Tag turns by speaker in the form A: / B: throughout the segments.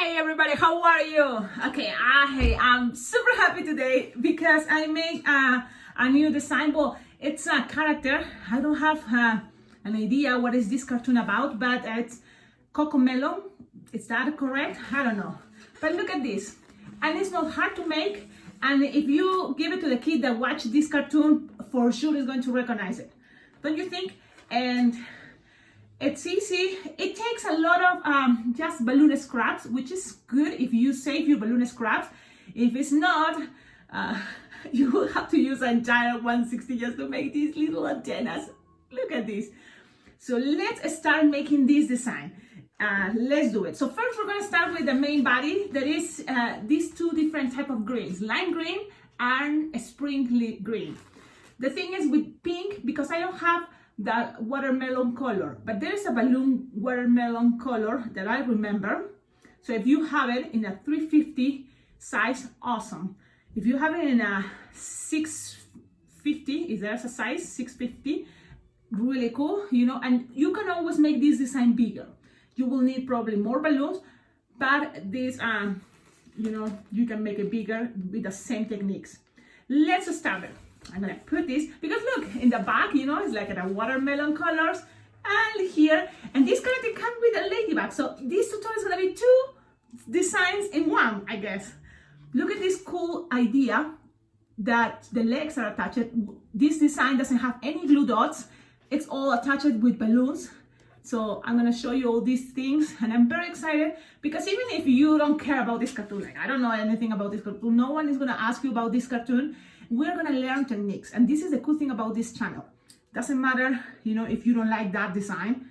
A: Hey everybody, how are you? Okay, I'm super happy today because I made a new design. Well, it's a character. I don't have an idea what is this cartoon about, but it's Cocomelon. Is that correct? I don't know. But look at this. And it's not hard to make. And if you give it to the kid that watch this cartoon, for sure is going to recognize it. Don't you think? And it's easy. It takes a lot of just balloon scraps, which is good if you save your balloon scraps. If it's not, you will have to use an entire 160 just to make these little antennas. Look at this. So let's start making this design. Let's do it. So first we're going to start with the main body. There is these two different type of greens, lime green and spring green. The thing is with pink, because I don't have the watermelon color, but there is a balloon watermelon color that I remember. So if you have it in a 350 size, awesome. If you have it in a 650, if there's a size 650, really cool, you know. And you can always make this design bigger. You will need probably more balloons, but this you know, you can make it bigger with the same techniques. Let's start it. I'm gonna put this, because look, in the back, you know, it's like the watermelon colors, and here, and this character comes with a ladybug. So this tutorial is gonna be two designs in one, I guess. Look at this cool idea that the legs are attached. This design doesn't have any glue dots. It's all attached with balloons. So I'm gonna show you all these things, and I'm very excited because even if you don't care about this cartoon, like I don't know anything about this cartoon, no one is gonna ask you about this cartoon. We're gonna learn techniques, and this is the cool thing about this channel. Doesn't matter, you know, if you don't like that design,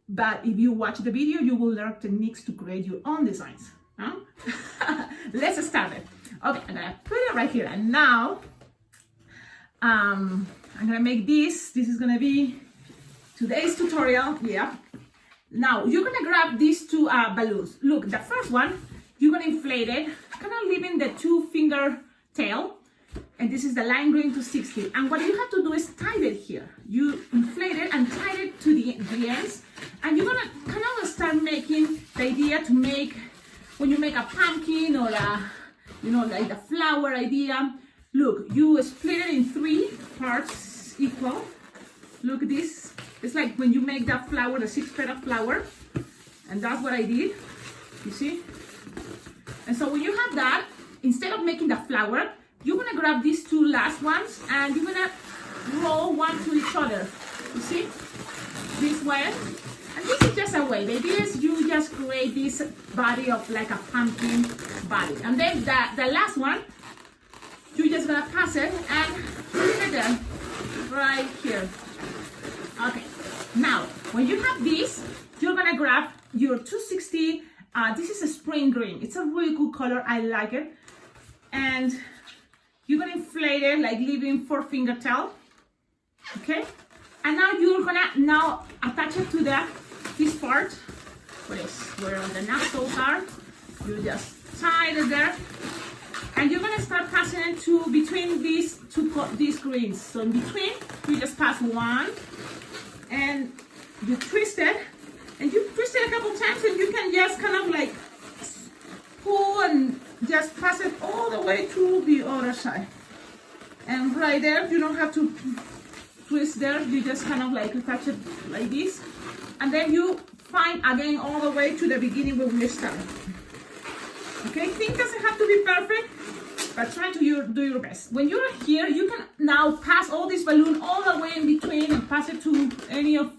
A: but if you watch the video, you will learn techniques to create your own designs. Huh? Let's start it. Okay, I'm gonna put it right here, and now I'm gonna make this. This is gonna be today's tutorial. Yeah. Now you're gonna grab these two balloons. Look, the first one, you're gonna inflate it, kind of leaving the 2-finger tail. And this is the lime green 260. And what you have to do is tie it here. You inflate it and tie it to the ends. And you're gonna kind of start making the idea to make, when you make a pumpkin or a, you know, like the flower idea. Look, you split it in 3 parts equal. Look at this. It's like when you make that flower, the 6-petal flower. And that's what I did, you see? And so when you have that, instead of making the flower, you're gonna grab these 2 last ones and you're gonna roll one to each other. You see? This way. And this is just a way. The idea is you just create this body of like a pumpkin body. And then the last one, you're just gonna pass it and put it there, right here. Okay. Now, when you have this, you're gonna grab your 260. This is a spring green. It's a really cool color. I like it. And you're gonna inflate it, like leaving 4-finger tail, okay? And now you're gonna attach it to this part, where the nozzles are. You just tie it there, and you're gonna start passing it to between these greens. So in between, you just pass one, and you twist it, and you twist it a couple times, and you can just kind of like pull and just pass it all the way to the other side. And right there, you don't have to twist there, you just kind of like attach it like this. And then you find again all the way to the beginning where we started. Okay, things doesn't have to be perfect, but try to do your best. When you're here, you can now pass all this balloon all the way in between and pass it to any of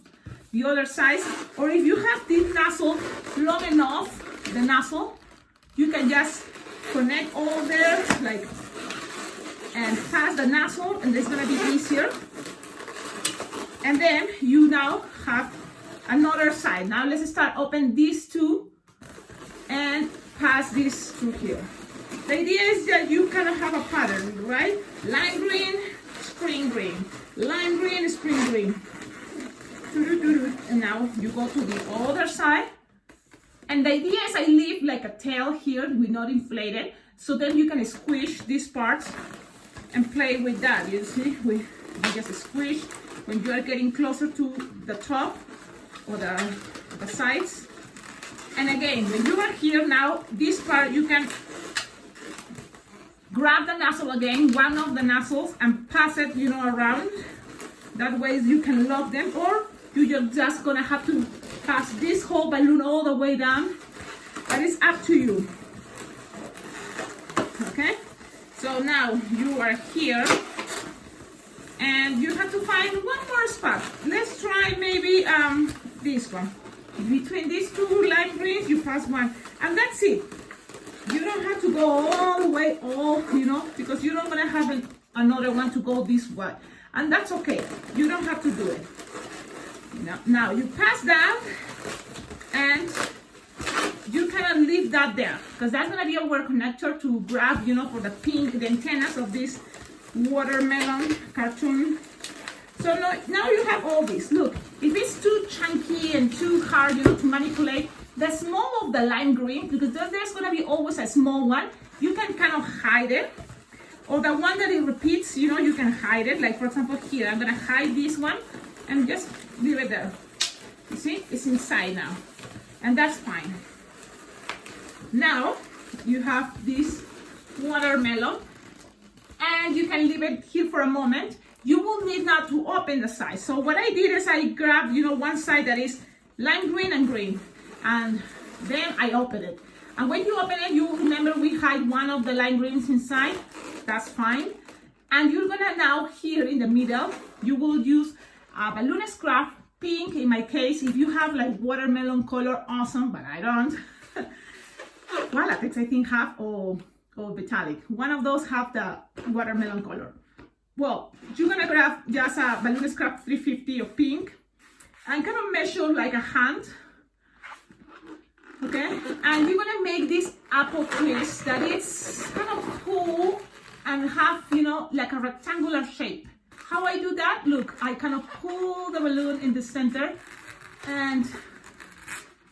A: the other sides. Or if you have this nozzle long enough, the nozzle, you can just connect all there, like, and pass the nozzle, and it's gonna be easier. And then you now have another side. Now let's start open these 2 and pass this through here. The idea is that you kind of have a pattern, right? Lime green, spring green, lime green, spring green. And now you go to the other side. And the idea is I leave like a tail here, we not inflate it, so then you can squish these parts and play with that. You see, we just squish when you are getting closer to the top or the sides. And again, when you are here now, this part you can grab the nozzle again, one of the nozzles, and pass it, you know, around. That way you can lock them, or you're just gonna have to pass this whole balloon all the way down. That is up to you. Okay, so now you are here, and you have to find one more spot. Let's try maybe this one. Between these two lime greens, you pass one, and that's it. You don't have to go all the way, you know, because you're not gonna have another one to go this way, and that's okay. You don't have to do it. Now you pass that, and you kind of leave that there, because that's gonna be a wire connector to grab, you know, for the antennas of this watermelon cartoon. So now you have all this. Look, if it's too chunky and too hard, you know, to manipulate, the small of the lime green, because there's gonna be always a small one, you can kind of hide it. Or the one that it repeats, you know, you can hide it. Like for example here, I'm gonna hide this one and just leave it there. You see, it's inside now, and that's fine. Now you have this watermelon, and you can leave it here for a moment. You will need now to open the side. So what I did is I grabbed, you know, one side that is lime green and green, and then I open it. And when you open it, you remember we hide one of the lime greens inside. That's fine. And you're gonna now here in the middle, you will use a balloon scrap, pink in my case. If you have like watermelon color, awesome, but I don't. Well, latex I think have, or metallic. One of those have the watermelon color. Well, you're gonna grab just a balloon scrap 350 of pink and kind of measure like a hand, okay? And you're gonna make this apple twist that is kind of cool and have, you know, like a rectangular shape. How I do that? Look, I kind of pull the balloon in the center, and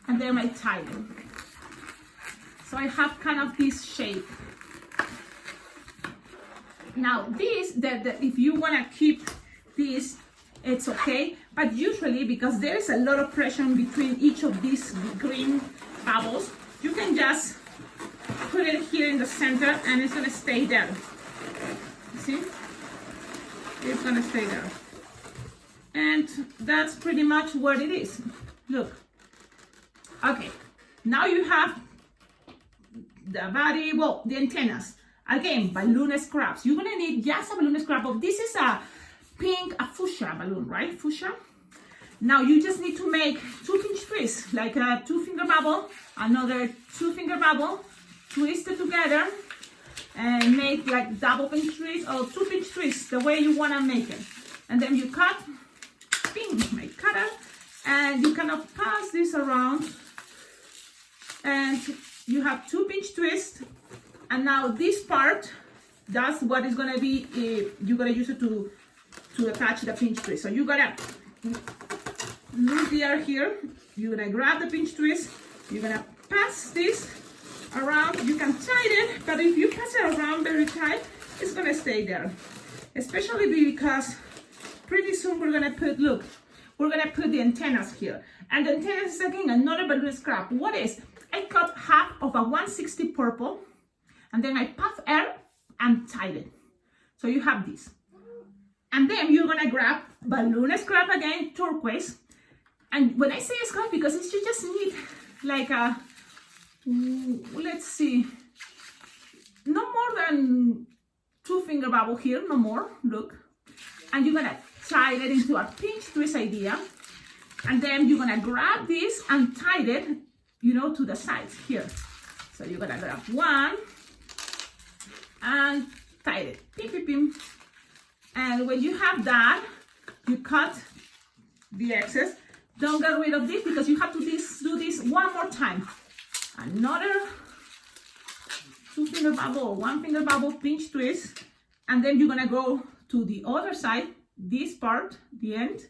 A: then I tie it. So I have kind of this shape. Now this, if you want to keep this, it's okay, but usually because there is a lot of pressure between each of these green bubbles, you can just put it here in the center and it's going to stay there. See? It's going to stay there. And that's pretty much what it is. Look. Okay, now you have the body, well, the antennas. Again, balloon scraps. You're gonna need just a balloon scrap of, this is a pink, a fuchsia balloon, right? Fuchsia. Now you just need to make 2-pinch twists, like a 2-finger bubble, another 2-finger bubble, twist it together, and make like double pinch twists or 2-pinch twists, the way you wanna make it. And then you cut, ping, my cutter, and you kind of pass this around, and you have 2-pinch twist. And now this part, that's what is gonna be, you're gonna use it to attach the pinch twist. So you're gonna loop the air here, you're gonna grab the pinch twist, you're gonna pass this around. You can tighten it, but if you pass it around very tight, it's gonna stay there. Especially because pretty soon we're gonna put, look, we're gonna put the antennas here. And the antennas is again another balloon scrap. What is? I cut half of a 160 purple, and then I puff air and tied it. So you have this. And then you're gonna grab balloon scrap again, turquoise. And when I say scrap, because it's, you just need like a, let's see, no more than 2-finger bubble here, no more, look. And you're gonna tie it into a pinch twist idea. And then you're gonna grab this and tie it, you know, to the sides here. So you're gonna grab one, and tie it, pim, pim, pim. And when you have that, you cut the excess. Don't get rid of this because you have to do this one more time. Another 2-finger bubble, 1-finger bubble, pinch twist. And then you're gonna go to the other side, this part, the end,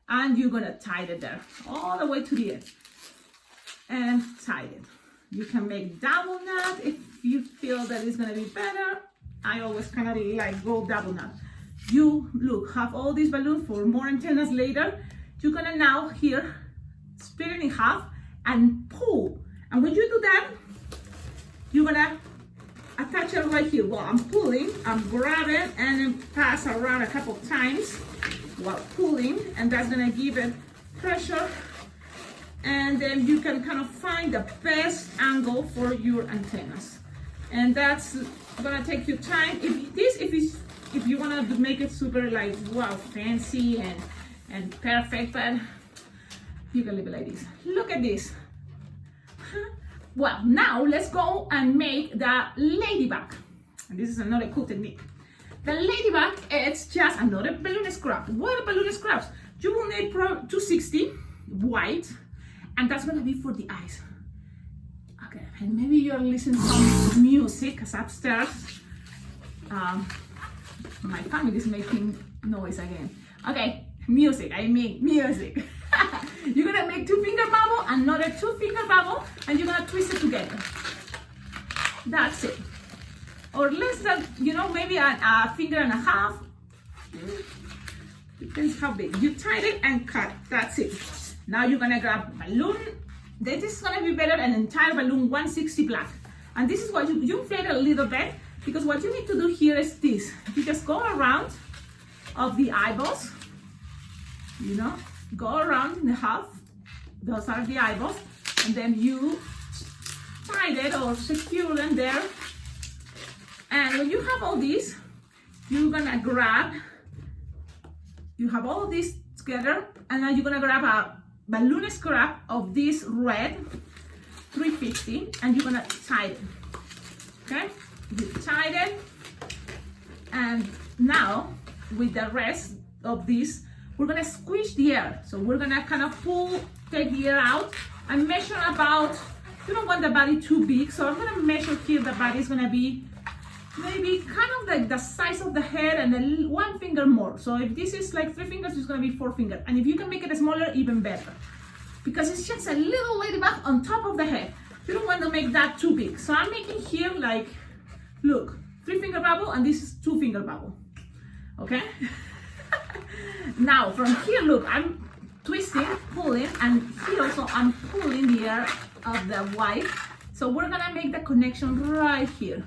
A: and you're gonna tie it there, all the way to the end. And tie it. You can make double knot if you feel that it's gonna be better. I always kind of like go double knot. You look, have all these balloons for more antennas later. You're gonna now here split it in half and pull. And when you do that, you're gonna attach it right here. Well, I'm pulling, I'm grabbing, and then pass around a couple of times while pulling, and that's gonna give it pressure, and then you can kind of find the best angle for your antennas. And that's gonna take you time. If you wanna make it super like wow, fancy and perfect, but you can leave it like this. Look at this. Well, now let's go and make the ladybug. And this is another cool technique. The ladybug, it's just another balloon scrap. What are balloon scraps? You will need 260 white, and that's gonna be for the eyes. Okay, and maybe you're listening to some music, because upstairs, my family is making noise again. Okay, music, I mean music. You're gonna make 2-finger bubble, another 2-finger bubble, and you're gonna twist it together. That's it. Or less than, maybe a finger and a half. Depends how big. You tie it and cut. That's it. Now you're gonna grab balloon. This is gonna be better, an entire balloon 160 black. And this is what you inflate it a little bit, because what you need to do here is this. You just go around of the eyeballs, go around in the half. Those are the eyeballs, and then you tie it or secure them there. And when you have all these, you're gonna grab, you have all this together, and now you're gonna grab a balloon scrap of this red 350, and you're gonna tie it. Okay, you tied it, and now with the rest of this, we're gonna squish the air. So we're gonna kind of take the air out and measure about, you don't want the body too big, so I'm gonna measure here the body is gonna be maybe kind of like the size of the head and then 1 finger more. So if this is like 3 fingers, it's gonna be 4 fingers. And if you can make it smaller, even better. Because it's just a little ladybug on top of the head. You don't want to make that too big. So I'm making here like, look, 3-finger bubble, and this is 2-finger bubble. Okay? Now from here, look, I'm twisting, pulling, and here also I'm pulling the air of the white. So we're gonna make the connection right here.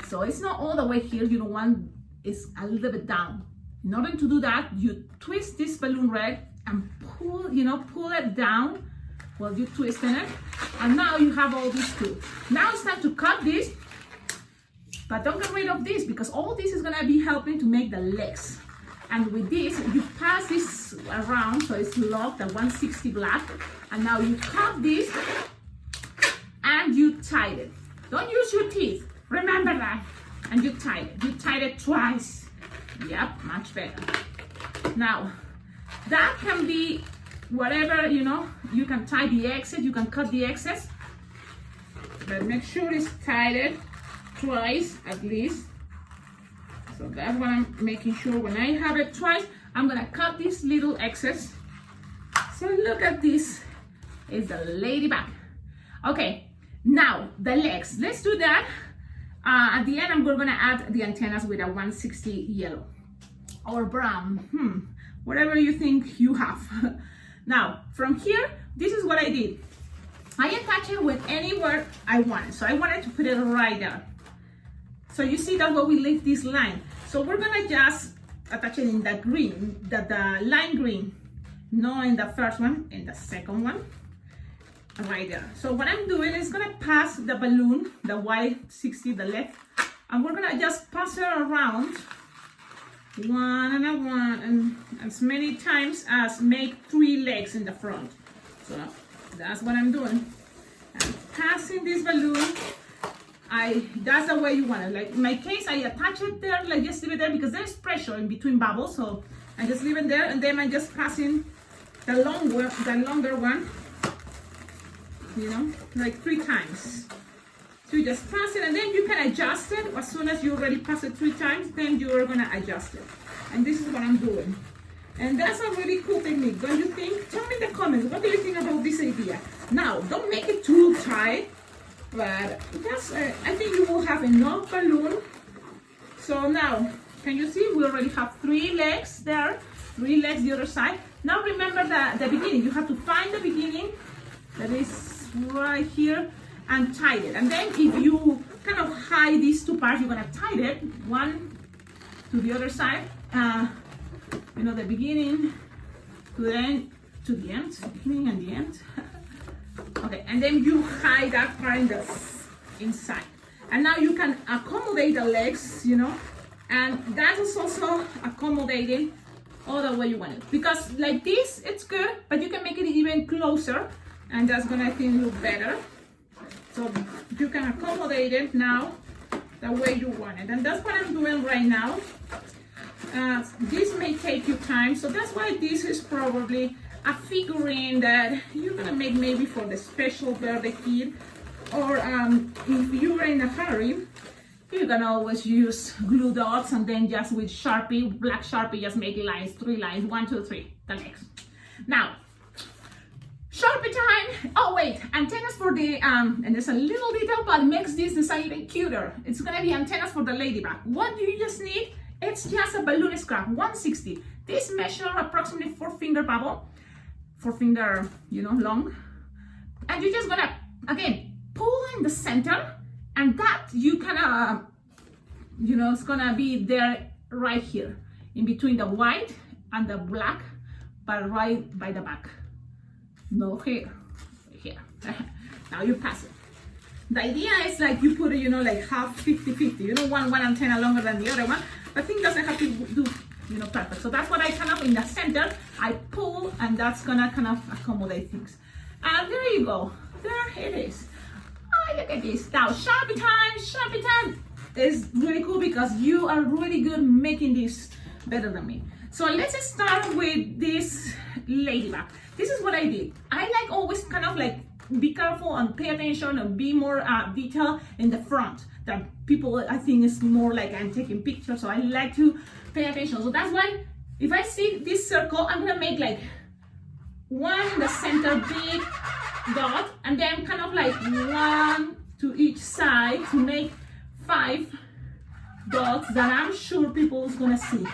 A: So it's not all the way here, you don't want, it's a little bit down. In order to do that, you twist this balloon red and pull, pull it down while you're twisting it. And now you have all these two. Now it's time to cut this, but don't get rid of this, because all this is gonna be helping to make the legs. And with this, you pass this around, so it's locked at 160 black. And now you cut this and you tie it. Don't use your teeth. Remember that. And you tie it. You tied it twice. Yep, much better. Now, that can be whatever, you can tie the excess, you can cut the excess. But make sure it's tied twice at least. So that's what I'm making sure. When I have it twice, I'm gonna cut this little excess. So look at this. It's the ladybug. Okay, now the legs. Let's do that. At the end, I'm gonna add the antennas with a 160 yellow or brown, whatever you think you have. Now, from here, this is what I did. I attach it with anywhere I wanted. So I wanted to put it right there. So you see that's where we leave this line. So we're gonna just attach it in the green, the lime green, not in the first one, in the second one. Right there. So what I'm doing is gonna pass the balloon, the white 60, the left, and we're gonna just pass it around one and one, and as many times as make 3 legs in the front. So that's what I'm doing. I'm passing this balloon. That's the way you want it. Like in my case, I attach it there, like just leave it there because there's pressure in between bubbles. So I just leave it there, and then I'm just passing the longer one. Like 3 times. So you just pass it, and then you can adjust it. As soon as you already pass it 3 times, then you're gonna adjust it. And this is what I'm doing. And that's a really cool technique, don't you think? Tell me in the comments, what do you think about this idea? Now, don't make it too tight, but just, I think you will have enough balloon. So now, can you see? We already have 3 legs there, 3 legs the other side. Now remember the beginning. You have to find the beginning. That is right here and tie it. And then if you kind of hide these two parts, you're gonna tie it one to the other side. You know, the beginning to the end, beginning and the end. Okay, and then you hide that part inside. And now you can accommodate the legs, you know, and that is also accommodating all the way you want it. Because like this, it's good, but you can make it even closer, and that's gonna, I think, look better. So you can accommodate it now the way you want it. And that's what I'm doing right now. This may take you time, so that's why this is probably a figurine that you're gonna make maybe for the special birthday kid, or if you're in a hurry, you can always use glue dots and then just with Sharpie, black Sharpie, just make lines, 3 lines, 1, 2, 3, the next. Now, Sharpie time. Oh wait, antennas for the, and there's a little detail but makes this design even cuter. It's gonna be antennas for the ladybug. What do you just need? It's just a balloon scrap, 160. This measure approximately 4-finger bubble, 4-finger, you know, long. And you're just gonna, again, pull in the center, and that you kind of, you know, it's gonna be there right here, in between the white and the black, but right by the back. No here, here. Now you pass it. The idea is like you put it, you know, like half 50-50. You don't want one antenna longer than the other one, but thing doesn't have to do, you know, perfect. So that's what I kind of, in the center, I pull, and that's gonna kind of accommodate things. And there you go. There it is. Oh, look at this. Now, Sharpie time. Sharpie time is really cool because you are really good making this better than me. So let's start with this ladybug. This is what I did. I like always kind of like be careful and pay attention and be more detailed in the front. That people, I think, is more like I'm taking pictures, so I like to pay attention. So that's why if I see this circle, I'm gonna make like one in the center, big dot, and then kind of like 1 to each side to make 5 dots that I'm sure people is gonna see.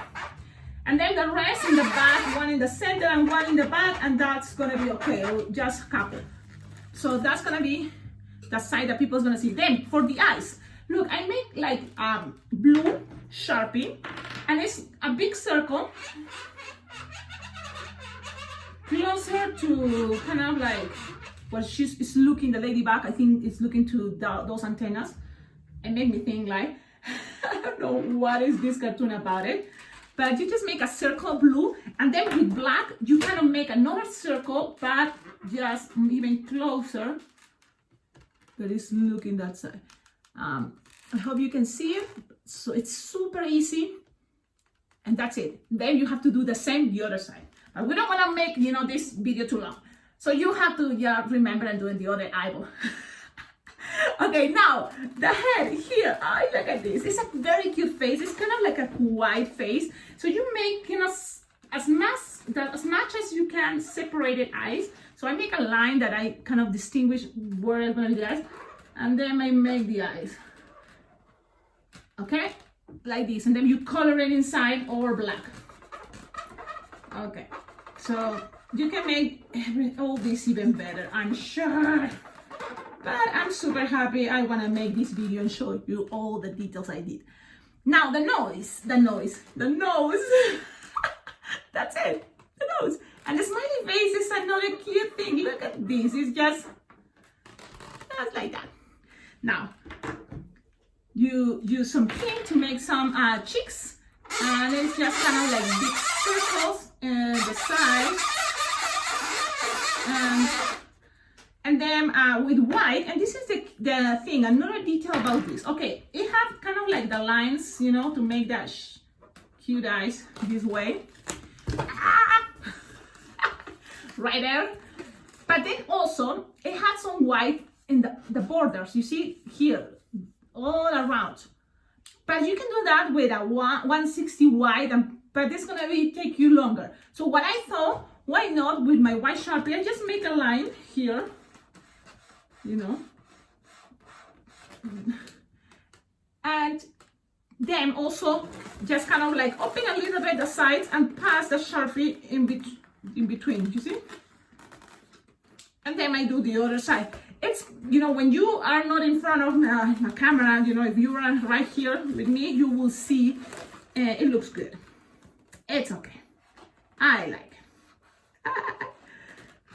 A: And then the rest in the back, 1 in the center and 1 in the back, and that's gonna be okay, or just a couple. So that's gonna be the side that people's gonna see. Then for the eyes, look, I make like blue Sharpie, and it's a big circle closer to kind of like, well, she's looking, the ladybug, I think it's looking to those antennas. It made me think like, I don't know what is this cartoon about it, but you just make a circle of blue, and then with black, you kind of make another circle, but just even closer, that is looking that side. I hope you can see it. So it's super easy, and that's it. Then you have to do the same the other side. But we don't want to make, you know, this video too long. So you have to remember and do the other eyeball. Okay, now the head here. Oh, look at this. It's a very cute face. It's kind of like a white face. So you make, you know, as much as you can separated eyes. So I make a line that I kind of distinguish where it's gonna be the eyes, and then I make the eyes. Okay, like this, and then you color it inside or black. Okay, so you can make all this even better, I'm sure. But I'm super happy. I want to make this video and show you all the details I did. Now the nose. That's it, the nose. And the smiley face is another cute thing. Look at this, it's just like that. Now, you use some pink to make some cheeks, and it's just kind of like big circles in the side. And then with white, and this is the thing, another detail about this. Okay, it has kind of like the lines, you know, to make that cute eyes this way. Right there. But then also, it has some white in the borders, you see here, all around. But you can do that with a 160 white, but it's gonna take you longer. So what I thought, why not with my white Sharpie, I just make a line here, you know, and then also just kind of like open a little bit the sides and pass the Sharpie in between, you see? And then I do the other side. it's, you know, when you are not in front of a camera, you know, if you are right here with me, you will see it looks good. It's okay. I like it.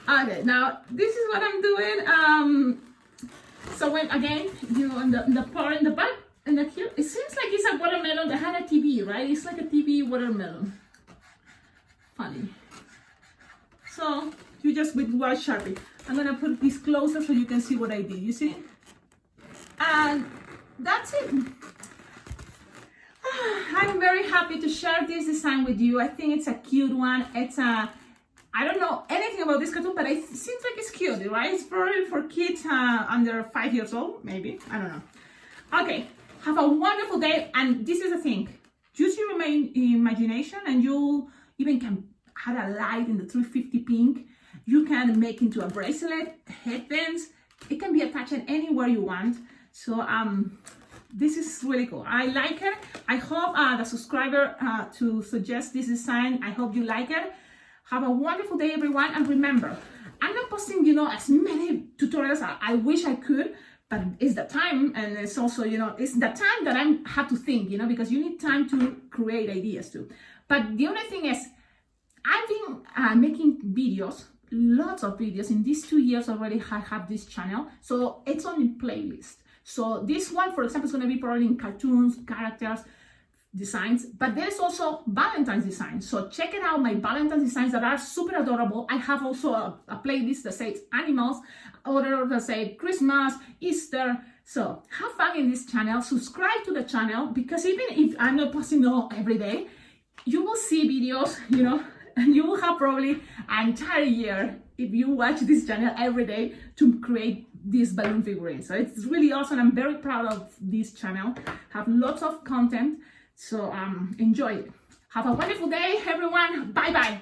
A: Okay, now this is what I'm doing. So when, again, you know, in the part in the back, and here, it seems like it's a watermelon that had a TV, right? It's like a TV watermelon. Funny. So you just with white Sharpie. I'm gonna put this closer so you can see what I did. You see? And that's it. I'm very happy to share this design with you. I think it's a cute one. It's a, I don't know anything about this cartoon, but it seems like it's cute, right? It's probably for kids under 5 years old, maybe. I don't know. Okay, have a wonderful day. And this is the thing. Use your imagination, and you even can add a light in the 350 pink. You can make into a bracelet, headbands. It can be attached anywhere you want. So this is really cool. I like it. I hope the subscriber to suggest this design, I hope you like it. Have a wonderful day, everyone. And remember, I'm not posting, you know, as many tutorials as I wish I could, but it's the time, and it's also, you know, it's the time that I have to think, you know, because you need time to create ideas too. But the only thing is, I've been making videos, lots of videos. In these 2 years already, I have this channel. So it's on a playlist. So this one, for example, is going to be probably in cartoons, characters, designs, but there's also Valentine's designs. So check it out, my Valentine's designs that are super adorable. I have also a playlist that says animals, other that say Christmas, Easter. So have fun in this channel, subscribe to the channel, because even if I'm not posting every day, you will see videos, you know, and you will have probably an entire year if you watch this channel every day to create these balloon figurines. So it's really awesome. I'm very proud of this channel. Have lots of content. So enjoy it. Have a wonderful day, everyone. Bye bye.